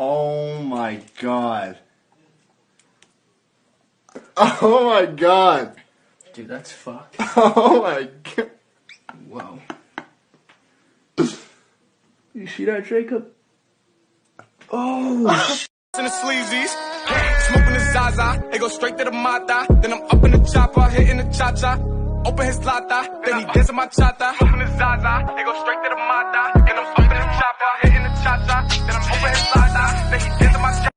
Oh my god. Oh my god. Dude, that's fucked. Oh my god. Whoa. You see that, Jacob? Oh. In the sleazies, smoking the Zaza, they go straight to the mata. Then I'm up in the chopper, hitting the cha-cha. Open his lata, then he dancing my chata. Smoking the Zaza, they go straight to the mata. Then I'm up in the chopper, hitting the cha-cha. Then I'm open his lata, then he dancing my chata.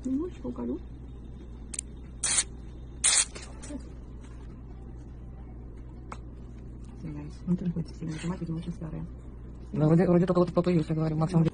Немножечко уколю. Извиняюсь. Не приходится сильно нажимать, видимо, очень старая. Да, вроде только вот в папу, если говорю, максимум.